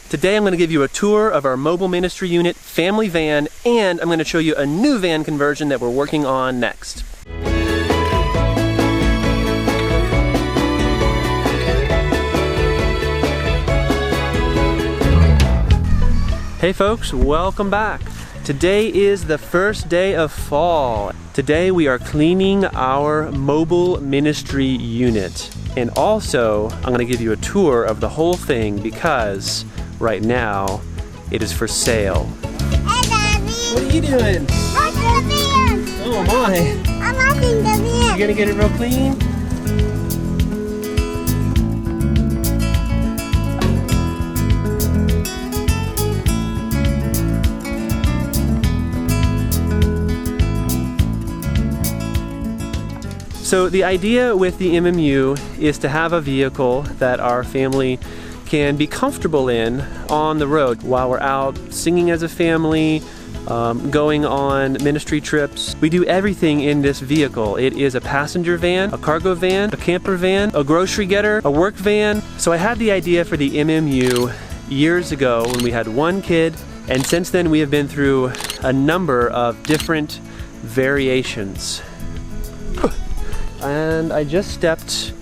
Today I'm going to give you a tour of our mobile ministry unit family van, and I'm going to show you a new van conversion that we're working on next. Hey folks, welcome back. Today is the first day of fall. Today we are cleaning our mobile ministry unit. And also, I'm going to give you a tour of the whole thing because right now it is for sale. Hey Daddy! What are you doing? Watch the van! Oh my! I'm watching the van! You gonna get it real clean? So the idea with the MMU is to have a vehicle that our family can be comfortable in on the road while we're out singing as a family, going on ministry trips. We do everything in this vehicle. It is a passenger van, a cargo van, a camper van, a grocery getter, a work van. So I had the idea for the MMU years ago when we had one kid, and since then we have been through a number of different variations. And I just stepped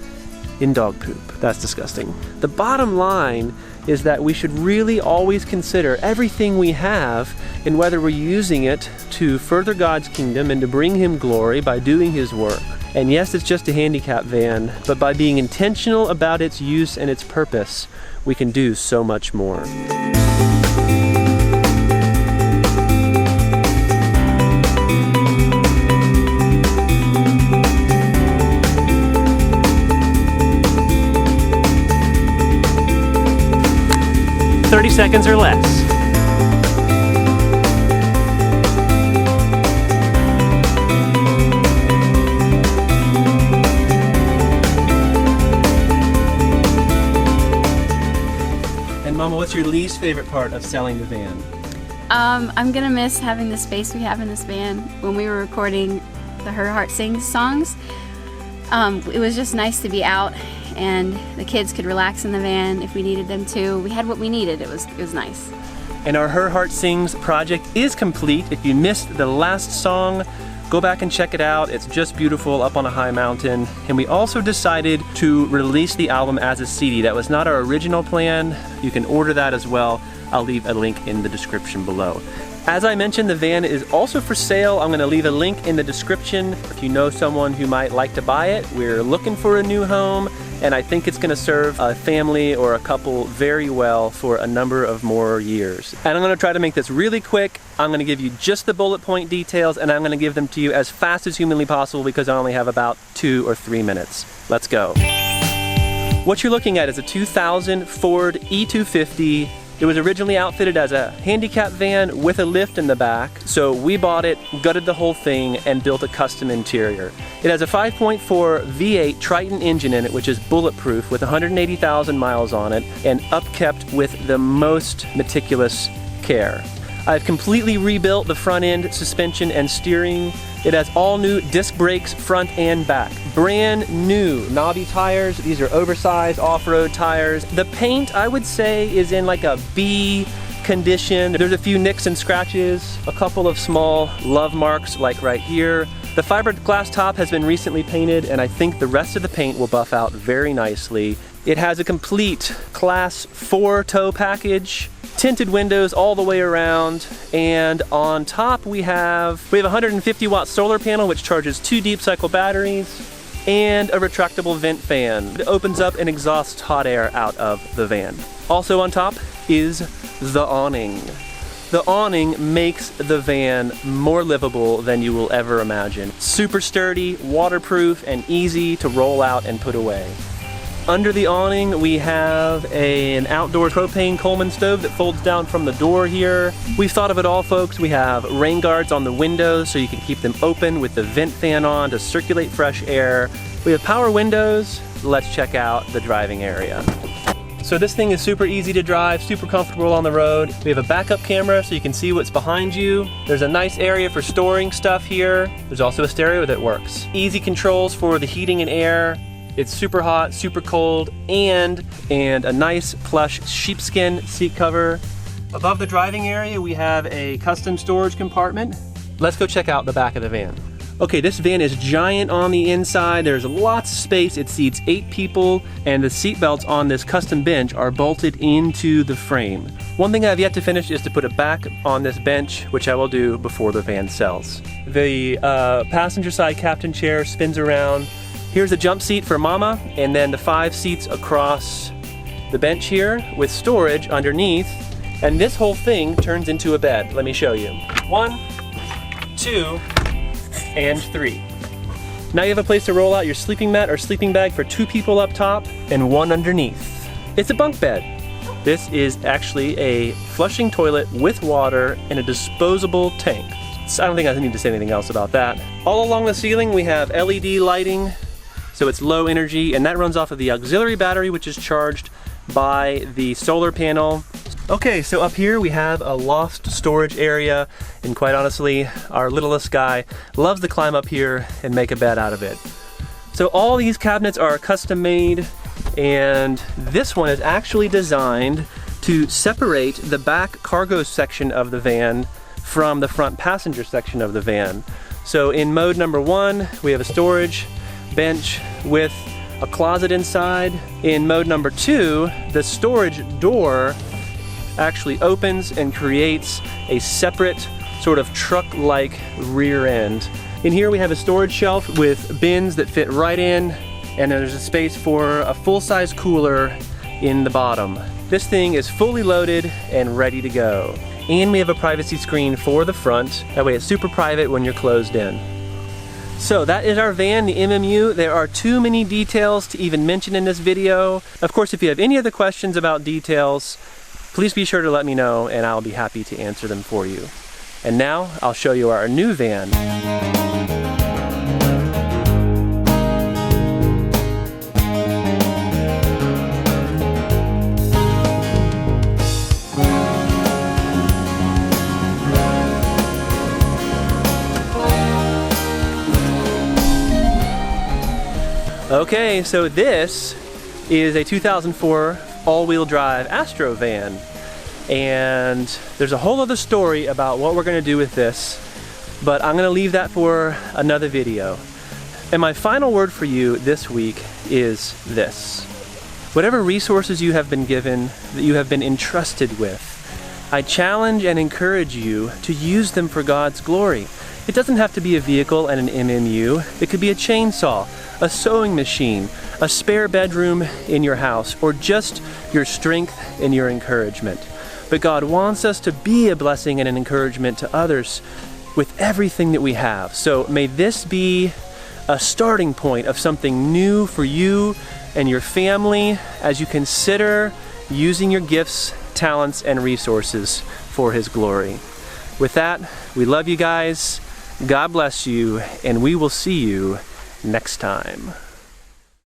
in dog poop. That's disgusting. The bottom line is that we should really always consider everything we have and whether we're using it to further God's kingdom and to bring Him glory by doing His work. And yes, it's just a handicap van, but by being intentional about its use and its purpose, we can do so much more. 30 seconds or less. And Mama, what's your least favorite part of selling the van? I'm gonna miss having the space we have in this van. When we were recording the Her Heart Sings songs, it was just nice to be out and the kids could relax in the van if we needed them to. We had what we needed. It was nice. And our Her Heart Sings project is complete. If you missed the last song, go back and check it out. It's just beautiful up on a high mountain. And we also decided to release the album as a CD. That was not our original plan. You can order that as well. I'll leave a link in the description below. As I mentioned, the van is also for sale. I'm gonna leave a link in the description if you know someone who might like to buy it. We're looking for a new home, and I think it's gonna serve a family or a couple very well for a number of more years. And I'm gonna try to make this really quick. I'm gonna give you just the bullet point details, and I'm gonna give them to you as fast as humanly possible because I only have about 2 or 3 minutes. Let's go. What you're looking at is a 2000 Ford E250. It was originally outfitted as a handicap van with a lift in the back, so we bought it, gutted the whole thing, and built a custom interior. It has a 5.4 V8 Triton engine in it, which is bulletproof with 180,000 miles on it and upkept with the most meticulous care. I've completely rebuilt the front end, suspension, and steering. It has all new disc brakes front and back. Brand new knobby tires. These are oversized off-road tires. The paint, I would say, is in like a B condition. There's a few nicks and scratches, a couple of small love marks like right here. The fiberglass top has been recently painted, and I think the rest of the paint will buff out very nicely. It has a complete Class 4 tow package, tinted windows all the way around, and on top we have a 150 watt solar panel which charges 2 deep cycle batteries and a retractable vent fan. It opens up and exhausts hot air out of the van. Also on top is the awning. The awning makes the van more livable than you will ever imagine. Super sturdy, waterproof, and easy to roll out and put away. Under the awning, we have an outdoor propane Coleman stove that folds down from the door here. We've thought of it all, folks. We have rain guards on the windows so you can keep them open with the vent fan on to circulate fresh air. We have power windows. Let's check out the driving area. So this thing is super easy to drive, super comfortable on the road. We have a backup camera so you can see what's behind you. There's a nice area for storing stuff here. There's also a stereo that works. Easy controls for the heating and air. It's super hot, super cold, and a nice plush sheepskin seat cover. Above the driving area, we have a custom storage compartment. Let's go check out the back of the van. Okay, this van is giant on the inside. There's lots of space. It seats 8 people, and the seat belts on this custom bench are bolted into the frame. One thing I've yet to finish is to put it back on this bench, which I will do before the van sells. The passenger side captain chair spins around. Here's a jump seat for Mama, and then the 5 seats across the bench here with storage underneath. And this whole thing turns into a bed. Let me show you. 1, 2, and 3. Now you have a place to roll out your sleeping mat or sleeping bag for 2 people up top and 1 underneath. It's a bunk bed. This is actually a flushing toilet with water and a disposable tank. So I don't think I need to say anything else about that. All along the ceiling we have LED lighting, so it's low energy, and that runs off of the auxiliary battery, which is charged by the solar panel. Okay, so up here we have a loft storage area, and quite honestly, our littlest guy loves to climb up here and make a bed out of it. So all these cabinets are custom made, and this one is actually designed to separate the back cargo section of the van from the front passenger section of the van. So in mode number 1, we have a storage bench with a closet inside. In mode number 2, the storage door actually opens and creates a separate sort of truck-like rear end. In here we have a storage shelf with bins that fit right in, and there's a space for a full-size cooler in the bottom. This thing is fully loaded and ready to go. And we have a privacy screen for the front. That way it's super private when you're closed in. So that is our van, the MMU. There are too many details to even mention in this video. Of course, if you have any other questions about details, please be sure to let me know and I'll be happy to answer them for you. And now I'll show you our new van. Okay, so this is a 2004 all-wheel drive Astro van, and there's a whole other story about what we're going to do with this, but I'm going to leave that for another video. And my final word for you this week is this: whatever resources you have been given, that you have been entrusted with, I challenge and encourage you to use them for God's glory. It doesn't have to be a vehicle and an MMU. It could be a chainsaw, a sewing machine, a spare bedroom in your house, or just your strength and your encouragement. But God wants us to be a blessing and an encouragement to others with everything that we have. So may this be a starting point of something new for you and your family as you consider using your gifts, talents, and resources for His glory. With that, we love you guys. God bless you, and we will see you next time.